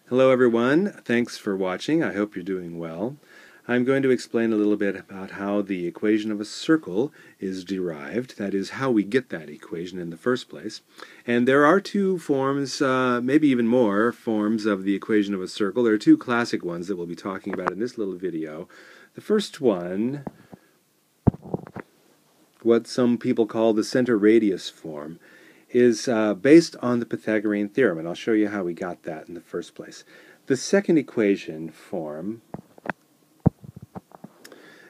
Hello everyone, thanks for watching. I hope you're doing well. I'm going to explain a little bit about how the equation of a circle is derived, that is, how we get that equation in the first place. And there are two forms, maybe even more forms of the equation of a circle. There are two classic ones that we'll be talking about in this little video. The first one, what some people call the center radius form, is based on the Pythagorean theorem, and I'll show you how we got that in the first place. The second equation form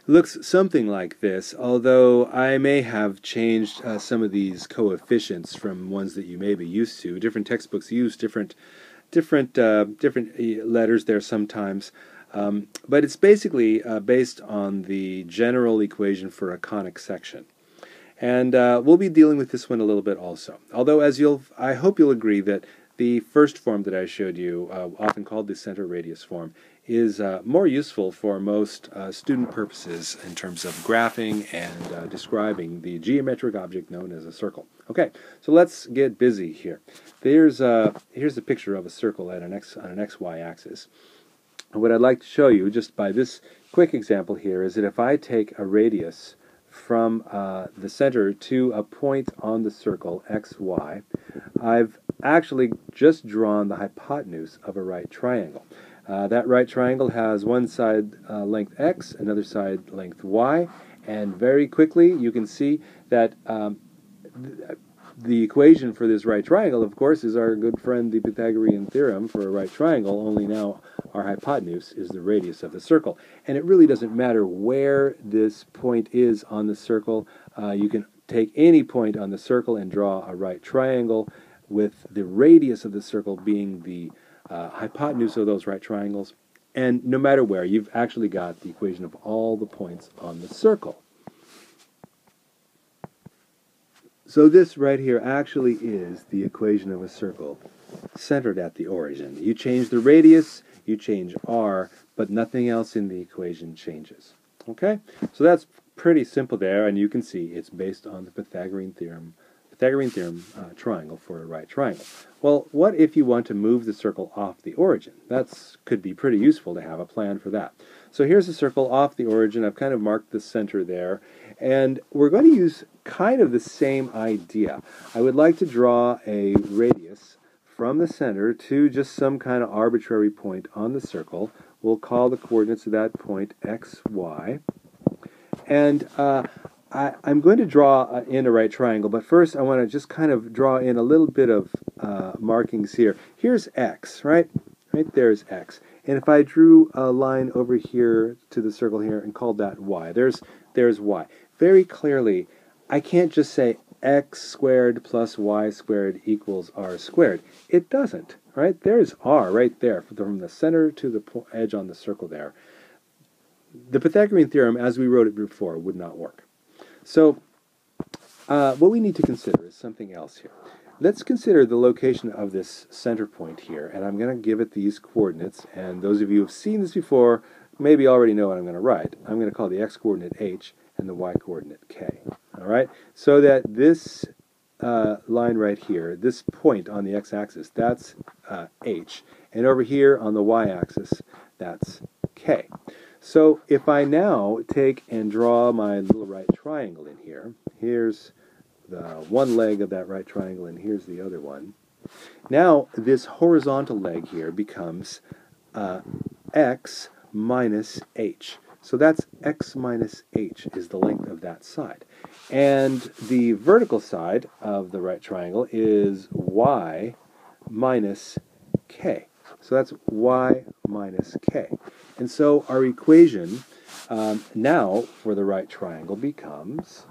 looks something like this, although I may have changed some of these coefficients from ones that you may be used to. Different textbooks use different letters there sometimes, but it's basically based on the general equation for a conic section. And we'll be dealing with this one a little bit also. Although, I hope you'll agree that the first form that I showed you, often called the center radius form, is more useful for most student purposes in terms of graphing and describing the geometric object known as a circle. Okay, so let's get busy here. Here's a picture of a circle at on an XY axis. And what I'd like to show you, just by this quick example here, is that if I take a radius from the center to a point on the circle xy, I've actually just drawn the hypotenuse of a right triangle. That right triangle has one side length x, another side length y, and very quickly you can see that the equation for this right triangle, of course, is our good friend the Pythagorean theorem for a right triangle, only now our hypotenuse is the radius of the circle. And it really doesn't matter where this point is on the circle. You can take any point on the circle and draw a right triangle, with the radius of the circle being the hypotenuse of those right triangles. And no matter where, you've actually got the equation of all the points on the circle. So this right here actually is the equation of a circle centered at the origin. You change the radius, you change r, but nothing else in the equation changes. Okay? So that's pretty simple there, and you can see it's based on the Pythagorean theorem triangle for a right triangle. Well, what if you want to move the circle off the origin? That could be pretty useful to have a plan for that. So here's a circle off the origin. I've kind of marked the center there, and we're going to use kind of the same idea. I would like to draw a radius from the center to just some kind of arbitrary point on the circle. We'll call the coordinates of that point x, y, and I'm going to draw in a right triangle, but first I want to just kind of draw in a little bit of markings here. Here's x, right? Right there's x. And if I drew a line over here to the circle here and called that y, there's y. Very clearly, I can't just say x squared plus y squared equals r squared. It doesn't, right? There's r right there from the center to the edge on the circle there. The Pythagorean theorem, as we wrote it before, would not work. So what we need to consider is something else here. Let's consider the location of this center point here, and I'm going to give it these coordinates, and those of you who have seen this before maybe already know what I'm going to write. I'm going to call the x-coordinate h and the y-coordinate k. All right? So that this line right here, this point on the x-axis, that's h, and over here on the y-axis, that's k. So if I now take and draw my little right triangle in here, here's the one leg of that right triangle and here's the other one. Now this horizontal leg here becomes x minus h. So that's x minus h is the length of that side. And the vertical side of the right triangle is y minus k. So that's y minus k. And so our equation now for the right triangle becomes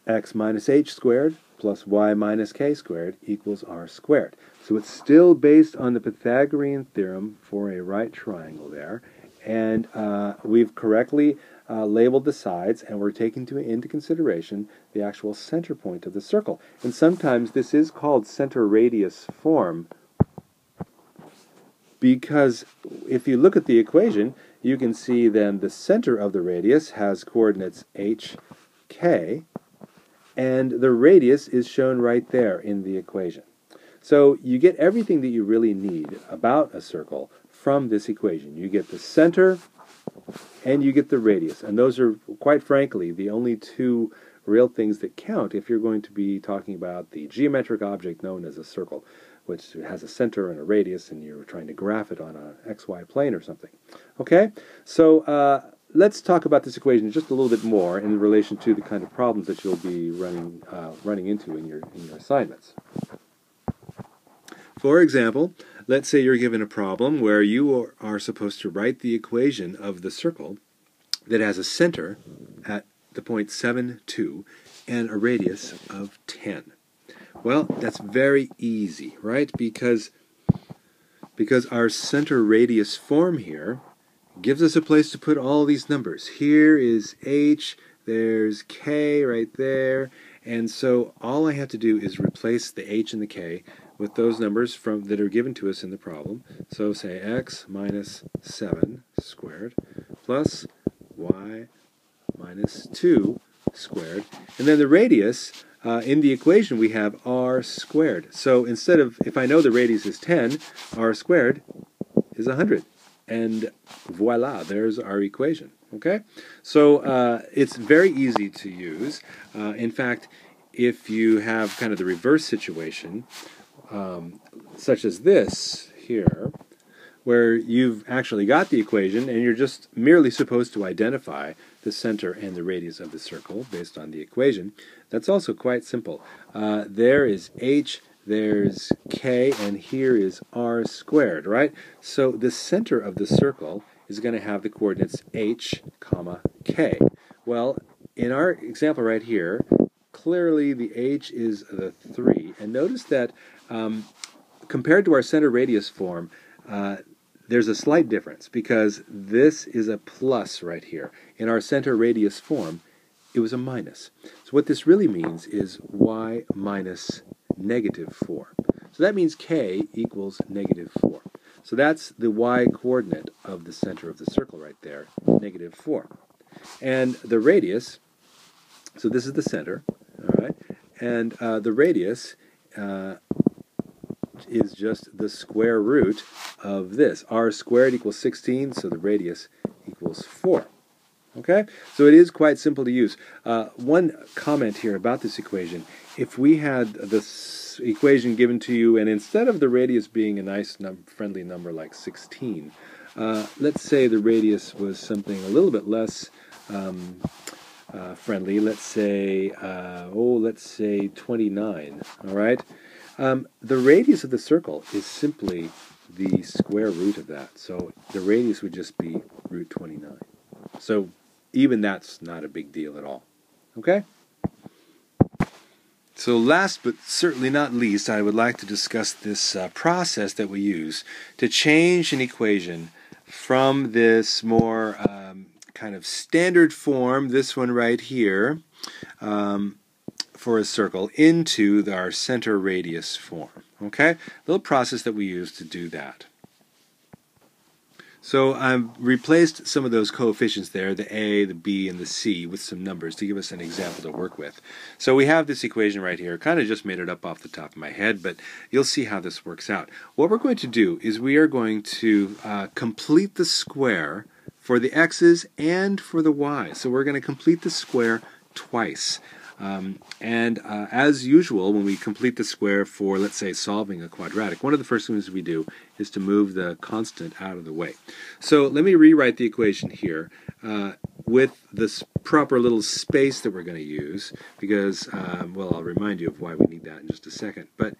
x minus h squared plus y minus k squared equals r squared. So it's still based on the Pythagorean theorem for a right triangle there. And we've correctly labeled the sides, and we're taking into consideration the actual center point of the circle. And sometimes this is called center radius form, because if you look at the equation, you can see then the center of the radius has coordinates h, k, and the radius is shown right there in the equation. So you get everything that you really need about a circle from this equation. You get the center and you get the radius. And those are, quite frankly, the only two real things that count if you're going to be talking about the geometric object known as a circle, which has a center and a radius, and you're trying to graph it on an XY plane or something. Okay? So let's talk about this equation just a little bit more in relation to the kind of problems that you'll be running into in your assignments. For example, let's say you're given a problem where you are supposed to write the equation of the circle that has a center at the point 7, 2 and a radius of 10. Well, that's very easy, right? Because our center radius form here gives us a place to put all these numbers. Here is h, there's k right there, and so all I have to do is replace the h and the k with those numbers that are given to us in the problem. So say x minus 7 squared plus y minus 2 squared. And then the radius, in the equation we have r squared. So instead of, if I know the radius is 10, r squared is 100. And voila, there's our equation. Okay? So it's very easy to use. In fact, if you have kind of the reverse situation, such as this here, where you've actually got the equation and you're just merely supposed to identify the center and the radius of the circle based on the equation, that's also quite simple. There is h, there's k, and here is r squared, right? So the center of the circle is going to have the coordinates h, comma, k. Well, in our example right here, clearly the h is the 3. And notice that compared to our center radius form, there's a slight difference because this is a plus right here. In our center radius form, it was a minus. So what this really means is y minus negative 4. So that means k equals negative 4. So that's the y coordinate of the center of the circle right there, negative 4. And the radius, so this is the center, all right, and the radius is just the square root of this. R squared equals 16, so the radius equals 4. Okay? So it is quite simple to use. One comment here about this equation, if we had this equation given to you, and instead of the radius being a nice friendly number like 16, let's say the radius was something a little bit less friendly. Let's say, let's say 29, all right? The radius of the circle is simply the square root of that. So the radius would just be root 29. So even that's not a big deal at all. Okay? So last but certainly not least, I would like to discuss this process that we use to change an equation from this more kind of standard form, this one right here, for a circle, into our center radius form. Okay? A little process that we use to do that. So I've replaced some of those coefficients there, the a, the b, and the c, with some numbers to give us an example to work with. So we have this equation right here. Kind of just made it up off the top of my head, but you'll see how this works out. What we're going to do is we are going to complete the square for the x's and for the y's. So we're going to complete the square twice. As usual, when we complete the square for, let's say, solving a quadratic, one of the first things we do is to move the constant out of the way. So let me rewrite the equation here with this proper little space that we're going to use because, well, I'll remind you of why we need that in just a second. But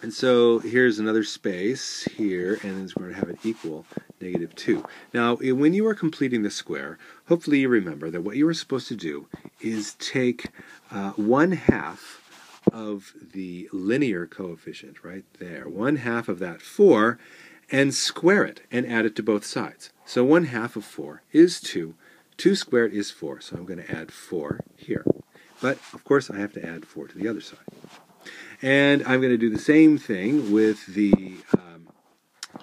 and so here's another space here, and then we're going to have it equal negative 2. Now, when you are completing the square, hopefully you remember that what you were supposed to do is take 1/2 of the linear coefficient right there, 1/2 of that 4, and square it and add it to both sides. So 1/2 of 4 is 2. 2 squared is 4, so I'm going to add 4 here. But, of course, I have to add 4 to the other side. And I'm going to do the same thing with the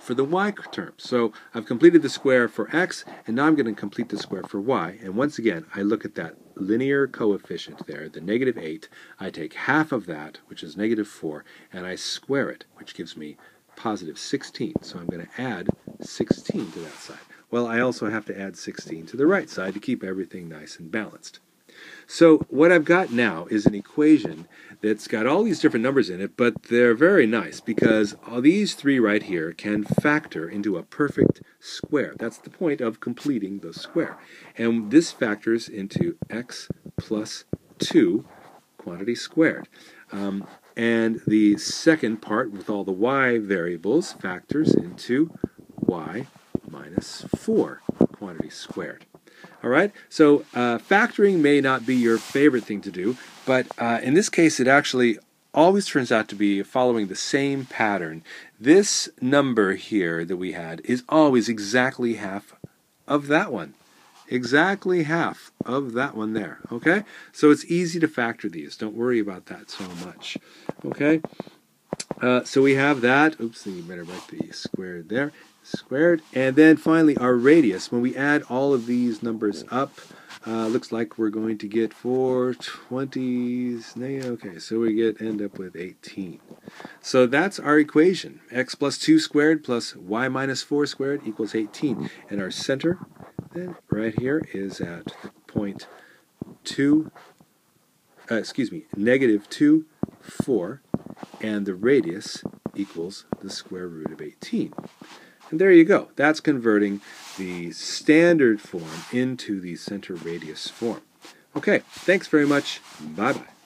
for the y term. So I've completed the square for x, and now I'm going to complete the square for y. And once again, I look at that linear coefficient there, the negative 8. I take half of that, which is negative 4, and I square it, which gives me positive 16. So I'm going to add 16 to that side. Well, I also have to add 16 to the right side to keep everything nice and balanced. So what I've got now is an equation that's got all these different numbers in it, but they're very nice because all these three right here can factor into a perfect square. That's the point of completing the square. And this factors into x plus 2 quantity squared. And the second part with all the y variables factors into y minus 4 quantity squared. All right, so factoring may not be your favorite thing to do, but in this case it actually always turns out to be following the same pattern. This number here that we had is always exactly half of that one. Exactly half of that one there, okay? So it's easy to factor these. Don't worry about that so much, okay? So we have that. Oops, you better write the squared there. Squared. And then finally our radius. When we add all of these numbers up, looks like we're going to get 4 20s. Okay, so we end up with 18. So that's our equation. X plus 2 squared plus y minus 4 squared equals 18. And our center then right here is at the point negative 2, 4, and the radius equals the square root of 18. And there you go. That's converting the standard form into the center radius form. Okay, thanks very much. Bye-bye.